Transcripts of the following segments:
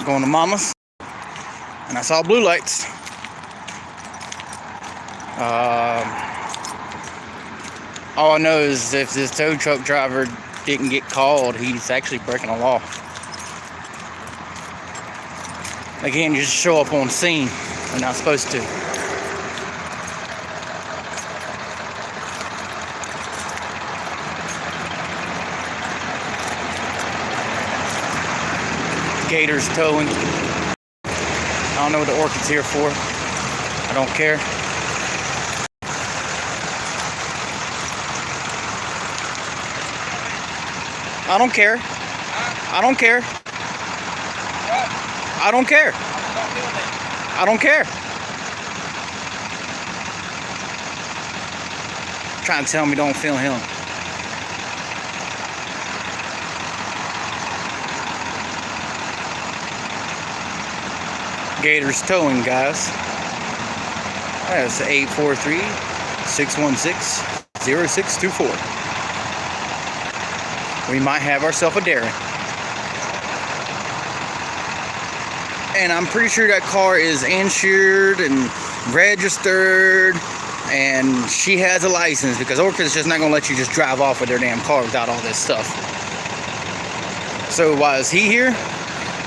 going to Mama's, and I saw blue lights. All I know is if this tow truck driver didn't get called, he's actually breaking a law. They can't just show up on scene. They're not supposed to. Gators towing. I don't know what the Orchid's here for. I don't care. I don't care. I don't care. I don't care. I don't care. Trying to tell me don't feel him. Gators towing, guys. That's 843-616-0624. We might have ourselves a Darren. And I'm pretty sure that car is insured and registered, and she has a license, because Orchid's just not going to let you just drive off with their damn car without all this stuff. So why is he here?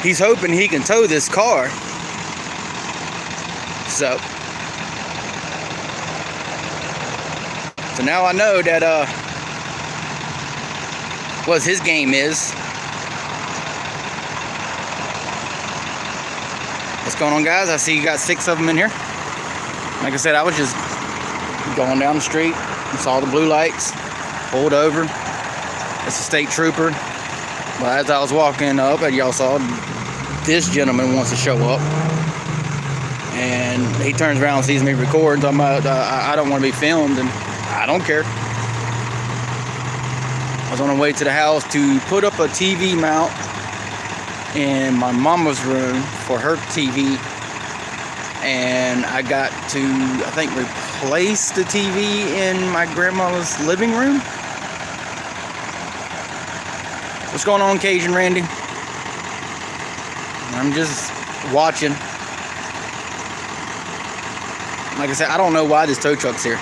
He's hoping he can tow this car. So now I know that what his game is. What's going on, guys? I see you got 6 of them in here. Like I said, I was just going down the street and saw the blue lights, pulled over. It's a state trooper. But as I was walking up, and y'all saw, this gentleman wants to show up. And he turns around and sees me recording, talking about I don't want to be filmed, and I don't care. I was on the way to the house to put up a TV mount in my mama's room for her TV, and I got to, I think, replace the TV in my grandma's living room. What's going on, Cajun Randy? I'm just watching. Like I said, I don't know why this tow truck's here.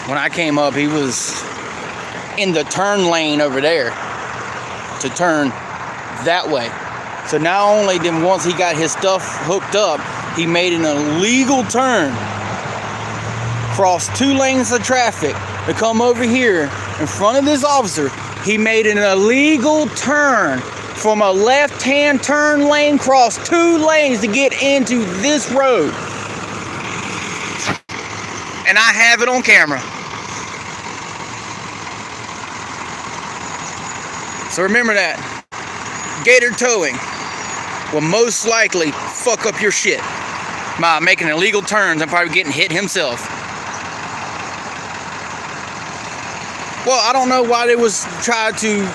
When I came up, he was in the turn lane over there to turn that way. So not only then, once he got his stuff hooked up, he made an illegal turn, crossed 2 lanes of traffic to come over here in front of this officer. He made an illegal turn from a left-hand turn lane, cross 2 lanes to get into this road. And I have it on camera. So remember that. Gator towing will most likely fuck up your shit by making illegal turns and probably getting hit himself. Well, I don't know why they was trying to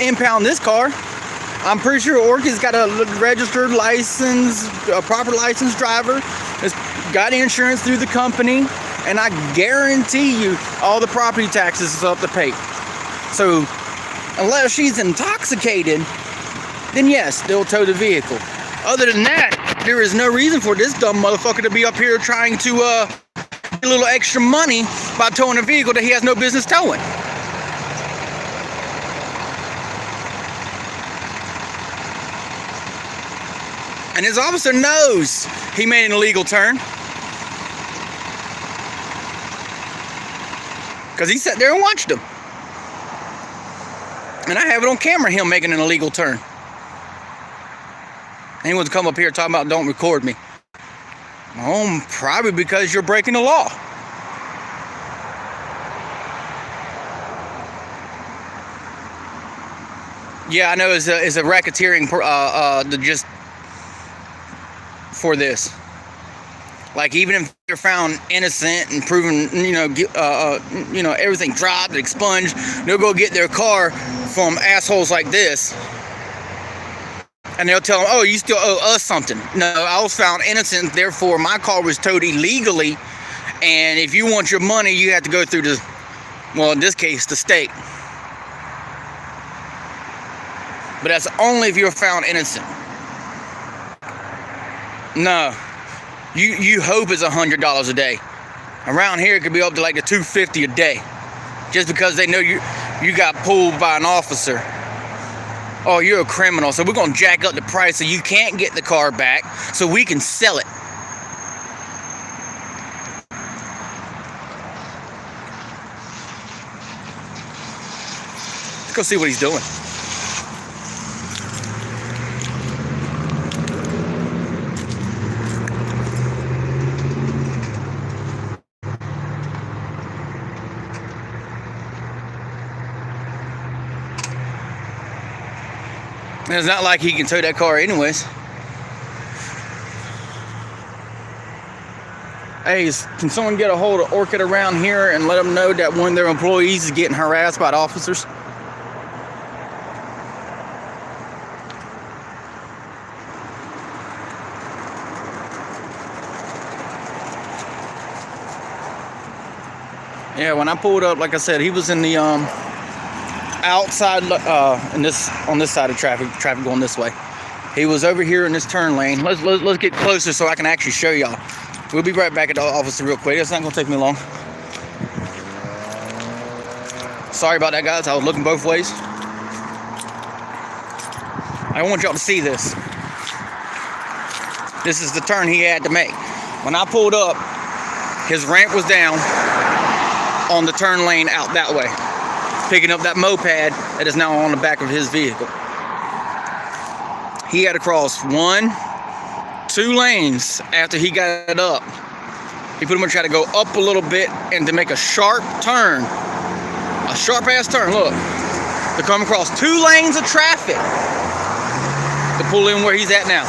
impound this car. I'm pretty sure Orchid's got a registered license, a proper licensed driver. Has got insurance through the company, and I guarantee you all the property taxes is up to pay. So unless she's intoxicated, then yes, they'll tow the vehicle. Other than that, there is no reason for this dumb motherfucker to be up here trying to get a little extra money by towing a vehicle that he has no business towing. And his officer knows he made an illegal turn, because he sat there and watched him. And I have it on camera, him making an illegal turn. And he wants to come up here talking about don't record me. Oh, probably because you're breaking the law. Yeah, I know it's a racketeering just for this. Like, even if they're found innocent and proven, everything dropped, expunged, they'll go get their car from assholes like this, and they'll tell them, oh, you still owe us something. No, I was found innocent, therefore my car was towed illegally, and if you want your money, you have to go through the, well, in this case, the state. But that's only if you're found innocent. No. You hope it's $100 a day. Around here it could be up to like the $250 a day. Just because they know you got pulled by an officer. Oh, you're a criminal, so we're gonna jack up the price so you can't get the car back so we can sell it. Let's go see what he's doing. And it's not like he can tow that car anyways. Hey, can someone get a hold of Orchid around here and let them know that one of their employees is getting harassed by the officers? Yeah, when I pulled up, like I said, he was in the outside on this side of traffic going this way. He was over here in this turn lane. Let's get closer so I can actually show y'all. We'll be right back at the office real quick. It's not gonna take me long. Sorry about that, guys. I was looking both ways. I want y'all to see this. This is the turn he had to make. When I pulled up, his ramp was down on the turn lane out that way, picking up that moped that is now on the back of his vehicle. He had to cross 2 lanes after he got it up. He pretty much had to go up a little bit and to make a sharp turn, a sharp ass turn, look, to come across 2 lanes of traffic to pull in where he's at now.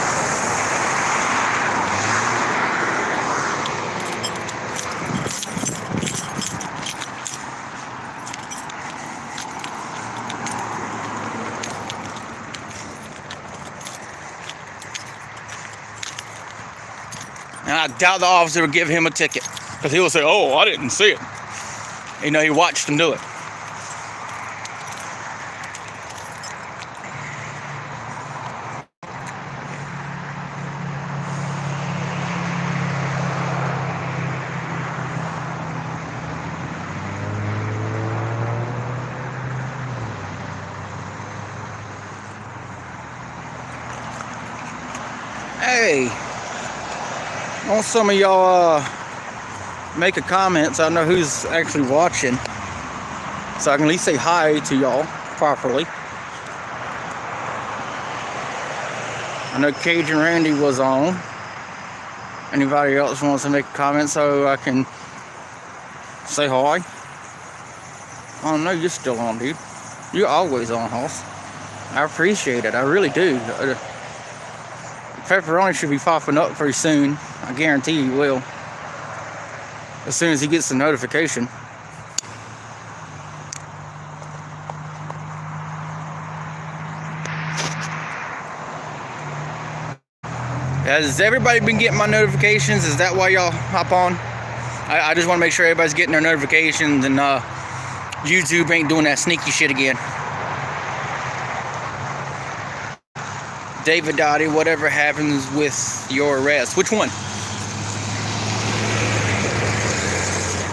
And I doubt the officer would give him a ticket, because he will say, oh, I didn't see it. You know, he watched him do it. Hey, I want some of y'all make a comment so I know who's actually watching, so I can at least say hi to y'all properly. I know Cajun Randy was on. Anybody else wants to make a comment so I can say hi? Oh no, you're still on, dude. You're always on, Hoss. I appreciate it. I really do. Pepperoni should be popping up pretty soon. I guarantee he will. As soon as he gets the notification. Has everybody been getting my notifications? Is that why y'all hop on? I just want to make sure everybody's getting their notifications and YouTube ain't doing that sneaky shit again. David Dottie, whatever happens with your arrest? Which one?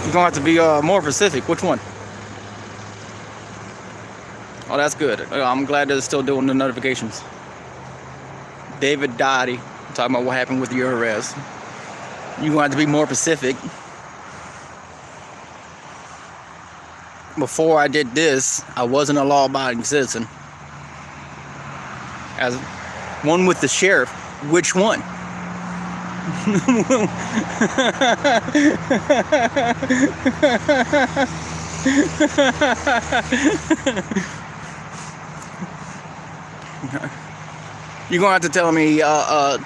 You're gonna have to be more specific. Which one? Oh, that's good. I'm glad that it's still doing the notifications. David Dottie, talking about what happened with your arrest. You're gonna have to be more specific. Before I did this, I wasn't a law-abiding citizen. As one with the sheriff. Which one? You're gonna have to tell me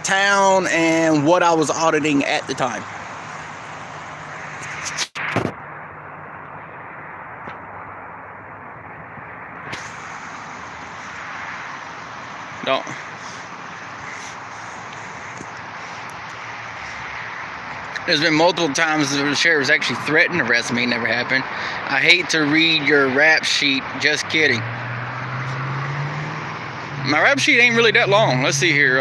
town and what I was auditing at the time. No. There's been multiple times the sheriff's actually threatened to arrest me. Never happened. I hate to read your rap sheet. Just kidding. My rap sheet ain't really that long. Let's see here.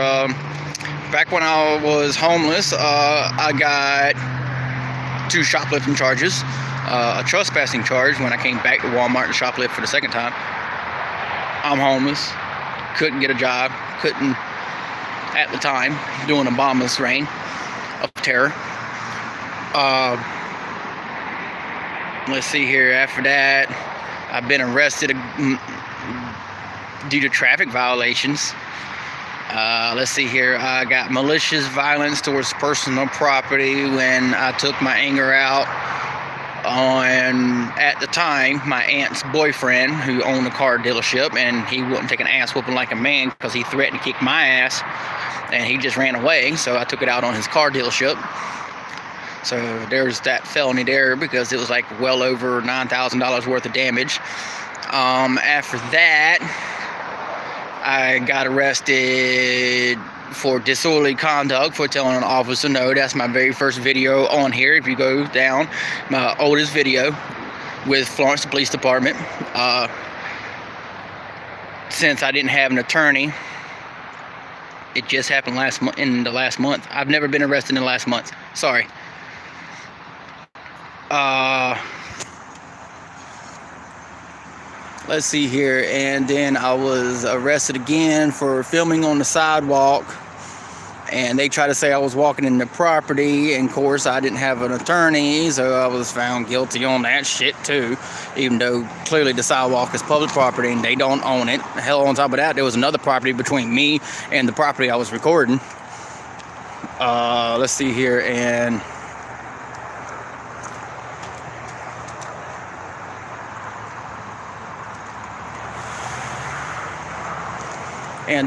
Back when I was homeless, I got 2 shoplifting charges, a trespassing charge when I came back to Walmart to shoplift for the second time. I'm homeless, couldn't get a job, couldn't at the time, during Obama's reign of terror. Let's see here. After that, I've been arrested due to traffic violations. Let's see here. I got malicious violence towards personal property when I took my anger out on, at the time, my aunt's boyfriend who owned a car dealership, and he wouldn't take an ass whooping like a man because he threatened to kick my ass, and he just ran away. So I took it out on his car dealership. So there's that felony there because it was like well over $9,000 worth of damage. After that, I got arrested for disorderly conduct for telling an officer no. That's my very first video on here. If you go down, my oldest video with Florence Police Department. Since I didn't have an attorney, it just happened in the last month. I've never been arrested in the last month. Sorry. Let's see here, and then I was arrested again for filming on the sidewalk, and they tried to say I was walking in the property, and of course I didn't have an attorney, so I was found guilty on that shit too, even though clearly the sidewalk is public property and they don't own it. Hell, on top of that, there was another property between me and the property I was recording. Let's see here, and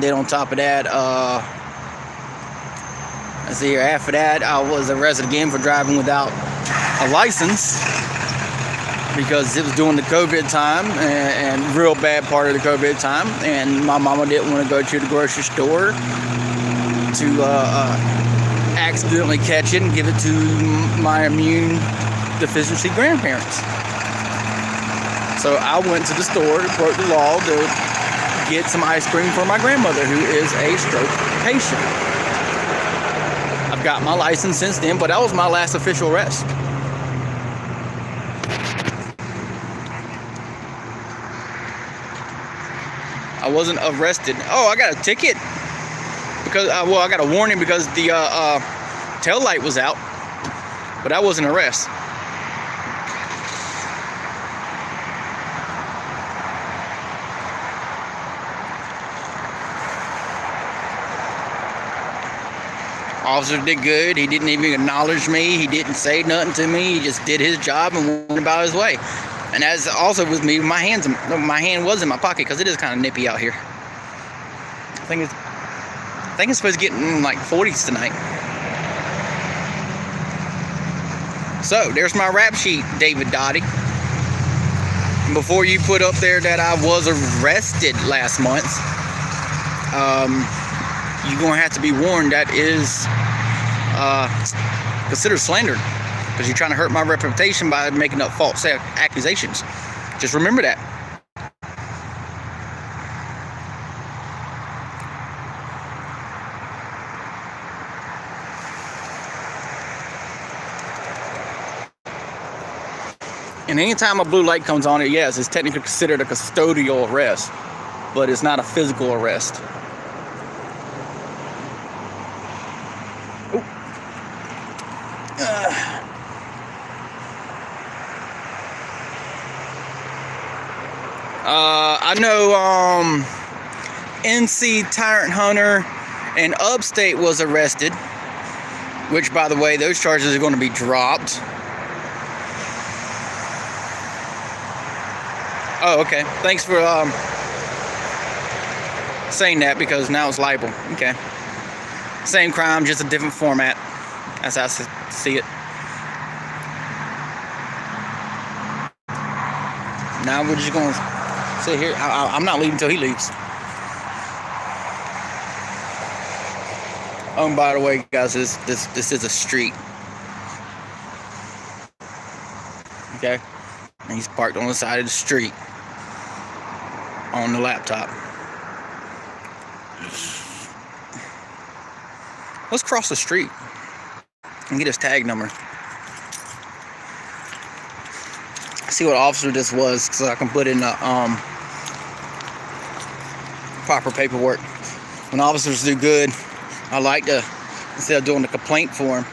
then on top of that, let's see here, after that, I was arrested again for driving without a license because it was during the COVID time, and real bad part of the COVID time, and my mama didn't want to go to the grocery store to accidentally catch it and give it to my immune deficiency grandparents. So I went to the store to broke the law to get some ice cream for my grandmother who is a stroke patient. I've got my license since then, but that was my last official arrest. I wasn't arrested. Oh, I got a ticket because well, I got a warning because the tail light was out, but that wasn't an arrest. Officer did good. He didn't even acknowledge me. He didn't say nothing to me. He just did his job and went about his way. And as also with me, my hand was in my pocket because it is kind of nippy out here. I think it's supposed to get in like 40s tonight. So there's my rap sheet, David Dottie. Before you put up there that I was arrested last month, you're going to have to be warned that is considered slander because you're trying to hurt my reputation by making up false accusations. Just remember that. And anytime a blue light comes on, yes, it's technically considered a custodial arrest, but it's not a physical arrest. I know NC Tyrant Hunter and Upstate was arrested, which, by the way, those charges are going to be dropped. Oh, okay. Thanks for saying that, because now it's libel. Okay. Same crime, just a different format. That's how I see it. Now we're just going to sit here. I'm not leaving until he leaves. Oh, and by the way, guys, this is a street. Okay? And he's parked on the side of the street on the laptop. Let's cross the street and get his tag number. See what officer this was, so I can put in the proper paperwork. When officers do good, I like to, instead of doing the complaint form,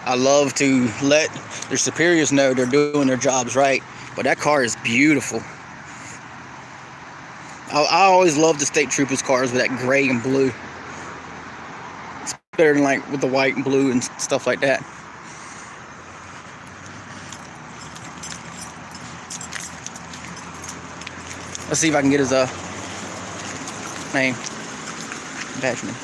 I love to let their superiors know they're doing their jobs right. But that car is beautiful. I always love the state troopers cars with that gray and blue. It's better than like with the white and blue and stuff like that. Let's see if I can get his name. Badge name.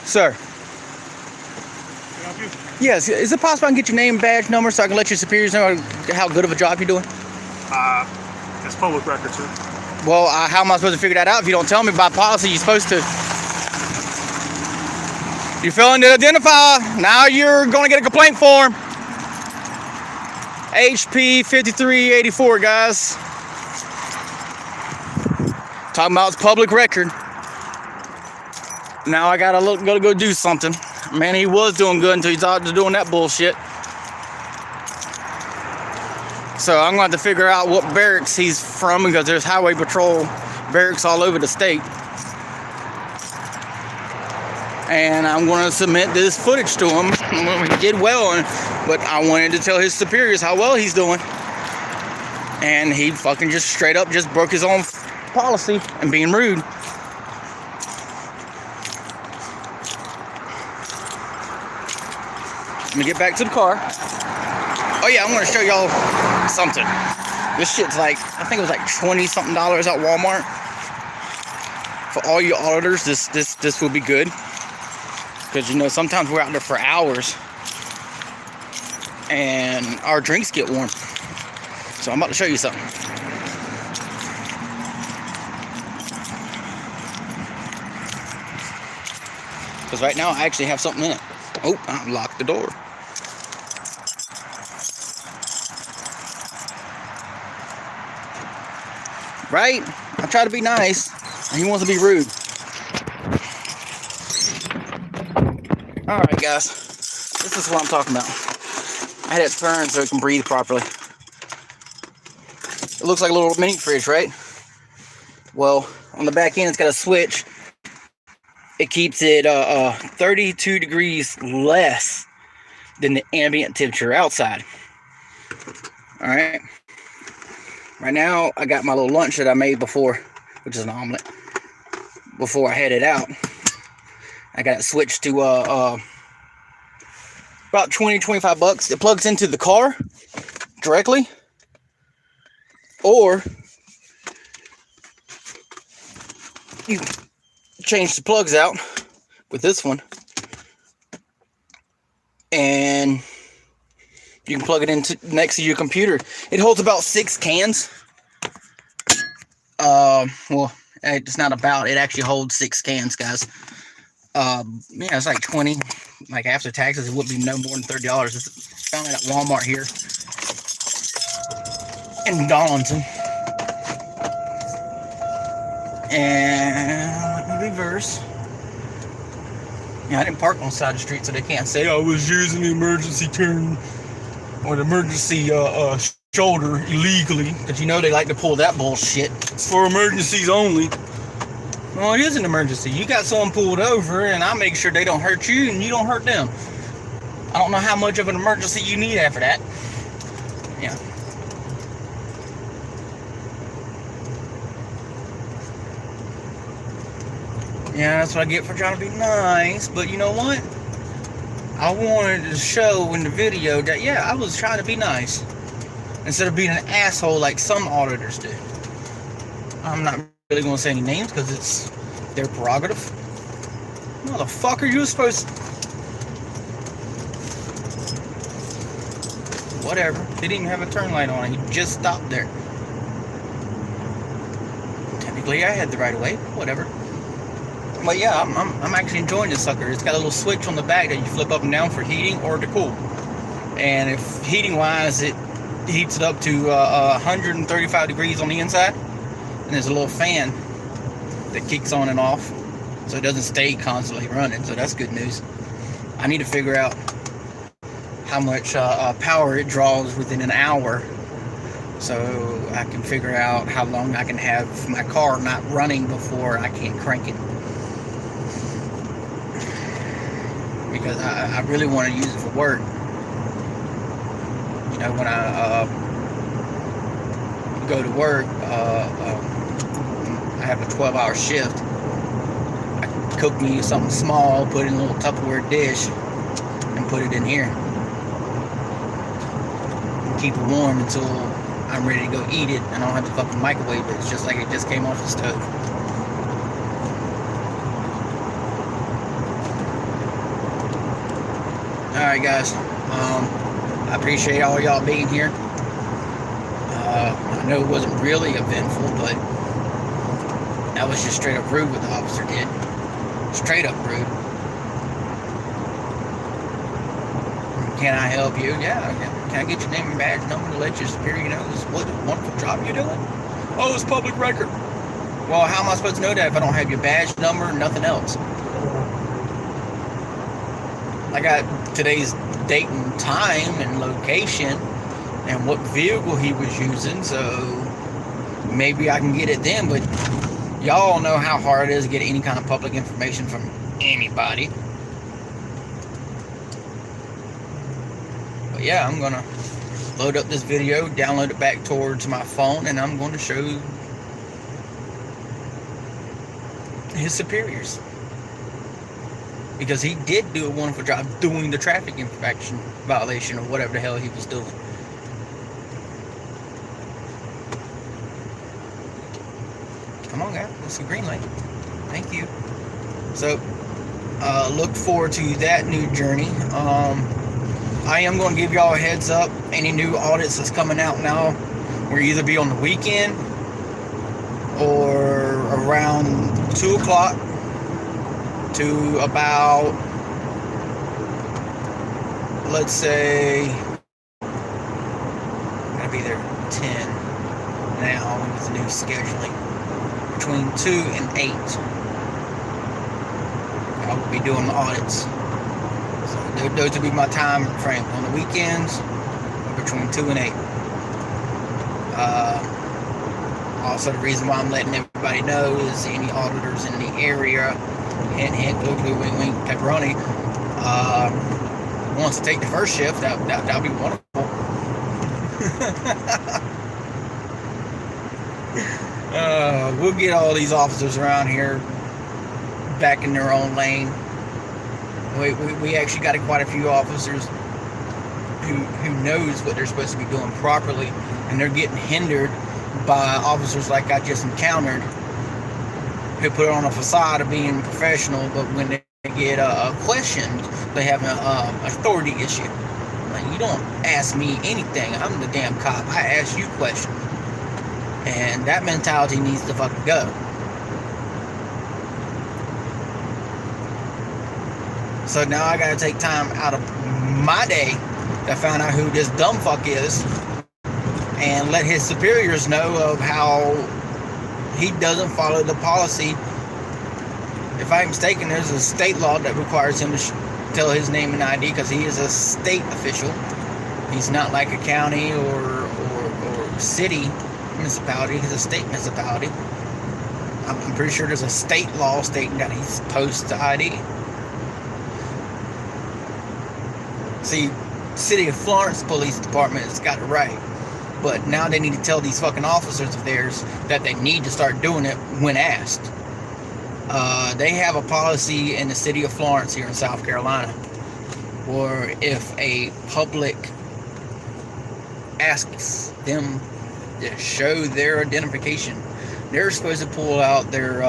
Sir. Can I help you? Yes. Is it possible I can get your name and badge number so I can let your superiors know how good of a job you're doing? It's public record, sir. Well, how am I supposed to figure that out if you don't tell me? By policy, you're supposed to. You failing to identify. Now you're going to get a complaint form. HP 5384, guys. Talking about it's public record. Now I gotta go do something. Man, he was doing good until he started doing that bullshit. So I'm going to have to figure out what barracks he's from, because there's highway patrol barracks all over the state. And I'm going to submit this footage to him. He did well, but I wanted to tell his superiors how well he's doing. And he fucking just straight up just broke his own policy and being rude. Let me get back to the car. Oh yeah, I'm going to show y'all something. This shit's like, I think it was like $20-something at Walmart. For all you auditors, this will be good. Because, you know, sometimes we're out there for hours and our drinks get warm. So I'm about to show you something. Because right now I actually have something in it. Oh, I locked the door. Right? I try to be nice, and he wants to be rude. Alright, guys. This is what I'm talking about. I had it turned so it can breathe properly. It looks like a little mini fridge, right? Well, on the back end, it's got a switch. It keeps it 32 degrees less than the ambient temperature outside. Alright. Right now, I got my little lunch that I made before, which is an omelet, before I headed out. I got it switched to about $20-25. It plugs into the car directly, or you change the plugs out with this one, and you can plug it into next to your computer. It holds about 6 cans. Well, it's not about. It actually holds 6 cans, guys. Yeah, it's like 20. Like after taxes, it would be no more than $30. It's found it at Walmart here in Darlington. And let me reverse. Yeah, I didn't park on the side of the street, so they can't say I was using the emergency turn or the emergency shoulder illegally, because you know they like to pull that bullshit. It's for emergencies only. Well, it is an emergency. You got someone pulled over, and I make sure they don't hurt you and you don't hurt them. I don't know how much of an emergency you need after that. Yeah. Yeah, that's what I get for trying to be nice. But you know what? I wanted to show in the video that, yeah, I was trying to be nice, instead of being an asshole like some auditors do. I'm not really going to say any names because it's their prerogative. Motherfucker, you were supposed to... Whatever. He didn't even have a turn light on. He just stopped there. Technically, I had the right of way. Whatever. But yeah, I'm actually enjoying this sucker. It's got a little switch on the back that you flip up and down for heating or to cool. And if heating wise, it heats it up to 135 degrees on the inside, and there's a little fan that kicks on and off, so it doesn't stay constantly running. So that's good news. I need to figure out how much power it draws within an hour, so I can figure out how long I can have my car not running before I can crank it. Because I really want to use it for work. You know, when I go to work, I have a 12-hour shift. I cook me something small, put it in a little Tupperware dish, and put it in here. And keep it warm until I'm ready to go eat it. I don't have to fucking microwave it. It's just like it just came off the stove. Alright guys, I appreciate all y'all being here. I know it wasn't really eventful, but that was just straight up rude what the officer did. Straight up rude. Can I help you? Yeah, can I get your name and badge number to let your superior know what a wonderful job you're doing? Oh, it's public record. Well, how am I supposed to know that if I don't have your badge number and nothing else? I got today's date and time and location and what vehicle he was using, so maybe I can get it then, but y'all know how hard it is to get any kind of public information from anybody. But yeah, I'm gonna load up this video, download it back towards my phone, and I'm going to show his superiors. Because he did do a wonderful job doing the traffic infraction violation or whatever the hell he was doing. Come on, guys. It's a green light. Thank you. So, look forward to that new journey. I am going to give y'all a heads up. Any new audits that's coming out now will either be on the weekend or around 2 o'clock. To about, let's say, I'm gonna be there at 10 now with the new scheduling. Between 2 and 8, I will be doing the audits. So those will be my time frame on the weekends, between 2 and 8. Also, the reason why I'm letting everybody know is any auditors in the area. Hint, hint, wink, wink, wink, pepperoni. Wants to take the first shift, that'll be wonderful. We'll get all these officers around here back in their own lane. We actually got quite a few officers who knows what they're supposed to be doing properly, and they're getting hindered by officers like I just encountered, who put on a facade of being professional, but when they get questioned, they have an authority issue. Like, you don't ask me anything. I'm the damn cop. I ask you questions. And that mentality needs to fucking go. So now I gotta take time out of my day to find out who this dumb fuck is and let his superiors know of how he doesn't follow the policy. If I'm mistaken, there's a state law that requires him to tell his name and ID because he is a state official. He's not like a county or city municipality. He's a state municipality. I'm pretty sure there's a state law stating that he's supposed to ID. See, City of Florence Police Department has got it right. But now they need to tell these fucking officers of theirs that they need to start doing it when asked. They have a policy in the city of Florence here in South Carolina where if a public asks them to show their identification, they're supposed to pull out their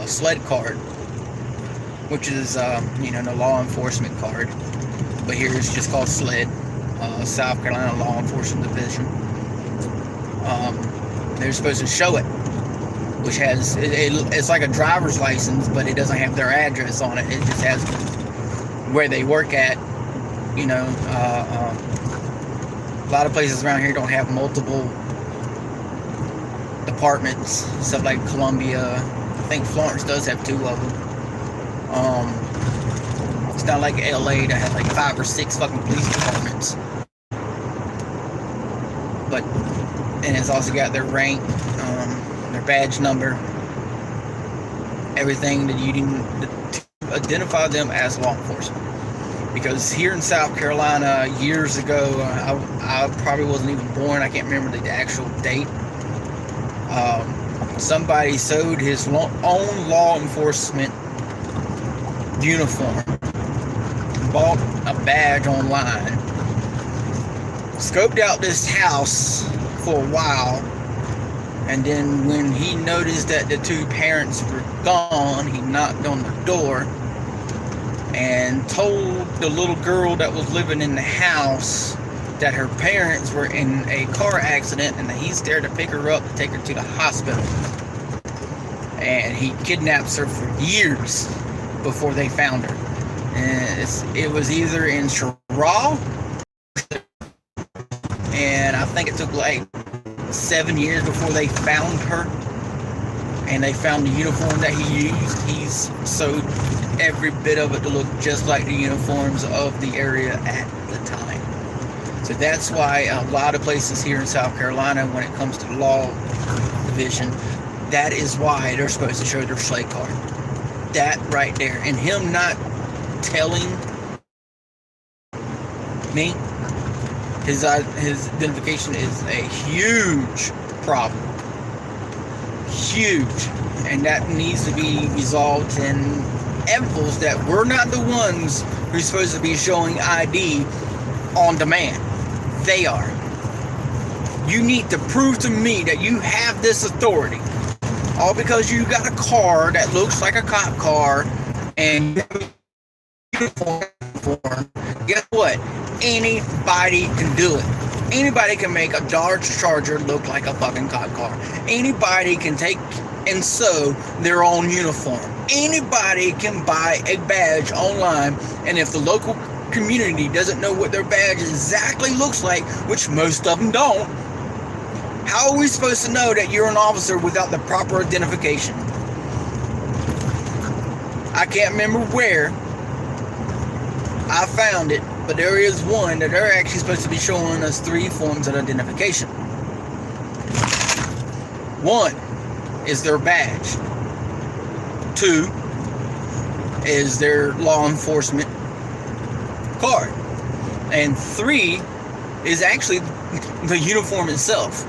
SLED card, which is the law enforcement card, but here it's just called SLED, South Carolina Law Enforcement Division. They're supposed to show it, which has it's like a driver's license, but it doesn't have their address on it. It just has where they work at, A lot of places around here don't have multiple departments, stuff like Columbia. I think Florence does have 2 of them. It's not like LA that has like 5 or 6 fucking police departments. But, and it's also got their rank, their badge number, everything that you need to identify them as law enforcement. Because here in South Carolina, years ago, I probably wasn't even born, I can't remember the actual date. Somebody sold his own law enforcement uniform, bought a badge online, scoped out this house for a while, and then when he noticed that the 2 parents were gone, he knocked on the door and told the little girl that was living in the house that her parents were in a car accident and that he's there to pick her up to take her to the hospital. And he kidnaps her for years before they found her. And it was either in Cheraw, and I think it took like 7 years before they found her. And they found the uniform that he used. He's sewed every bit of it to look just like the uniforms of the area at the time. So that's why a lot of places here in South Carolina, when it comes to law division, that is why they're supposed to show their slate card. That right there. And him not telling me his identification is a huge problem. Huge. And that needs to be resolved in evidence that we're not the ones who's supposed to be showing ID on demand. They are. You need to prove to me that you have this authority. All because you got a car that looks like a cop car and you have a uniform. Guess what? Anybody can do it. Anybody can make a Dodge Charger look like a fucking cop car. Anybody can take and sew their own uniform. Anybody can buy a badge online, and if the local community doesn't know what their badge exactly looks like, which most of them don't, how are we supposed to know that you're an officer without the proper identification? I can't remember where I found it, but there is one that they're actually supposed to be showing us 3 forms of identification. 1 is their badge. 2 is their law enforcement card. And 3 is actually the uniform itself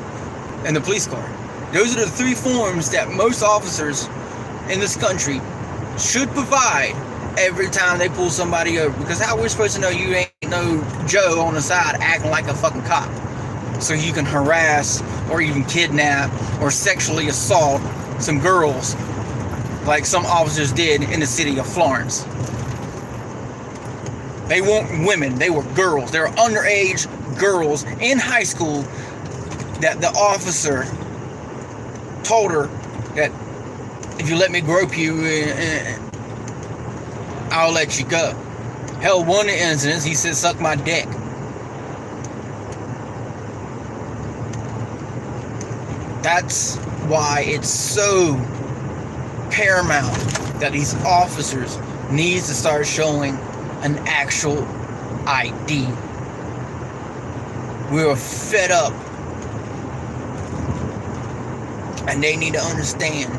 and the police card. Those are the 3 forms that most officers in this country should provide every time they pull somebody over. Because how are we supposed to know you ain't no Joe on the side acting like a fucking cop? So you can harass or even kidnap or sexually assault some girls like some officers did in the city of Florence. They weren't women, they were girls. They were underage girls in high school that the officer told her that if you let me grope you, I'll let you go. Hell, one instance, he said, suck my dick. That's why it's so paramount that these officers need to start showing an actual ID. We're fed up. And they need to understand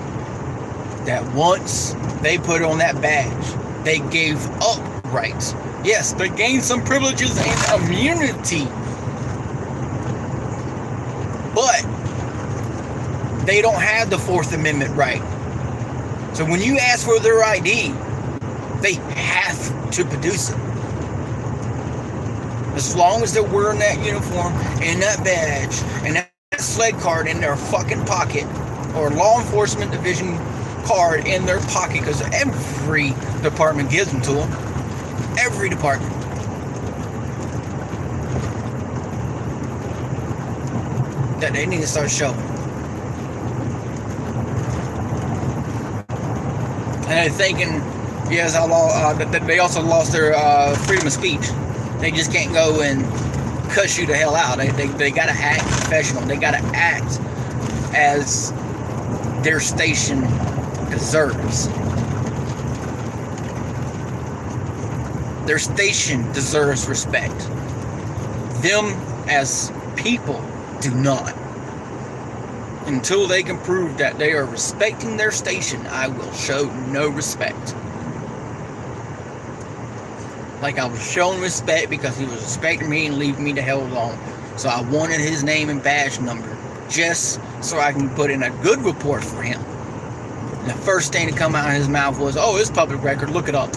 that once they put on that badge, they gave up rights. Yes, they gained some privileges and immunity. But they don't have the 4th Amendment right. So when you ask for their ID, they have to produce it. As long as they're wearing that uniform and that badge and that sled card in their fucking pocket, or law enforcement division card in their pocket, because every department gives them to them. Every department. That they need to start showing. And they're thinking, yes, they also lost their freedom of speech. They just can't go and cuss you the hell out. They gotta act professional. They gotta act as their station deserves. Their station deserves respect. Them as people do not. Until they can prove that they are respecting their station, I will show no respect. Like I was showing respect because he was respecting me and leaving me the hell alone. So I wanted his name and badge number just so I can put in a good report for him. And the first thing to come out of his mouth was, oh, it's public record, look it up.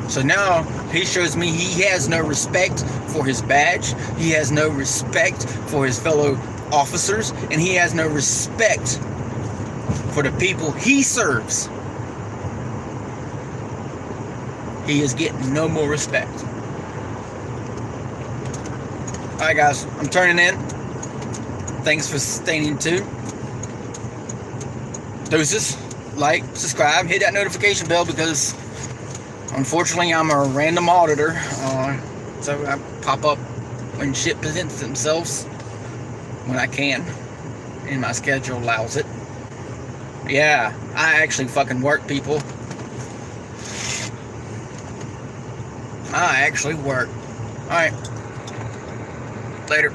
So now he shows me he has no respect for his badge, he has no respect for his fellow officers, and he has no respect for the people he serves. He is getting no more respect. Alright guys, I'm turning in. Thanks for staying tuned. Deuces, like, subscribe, hit that notification bell because unfortunately I'm a random auditor. So I pop up when shit presents themselves when I can. And my schedule allows it. Yeah, I actually fucking work, people. I actually work. Alright. Later.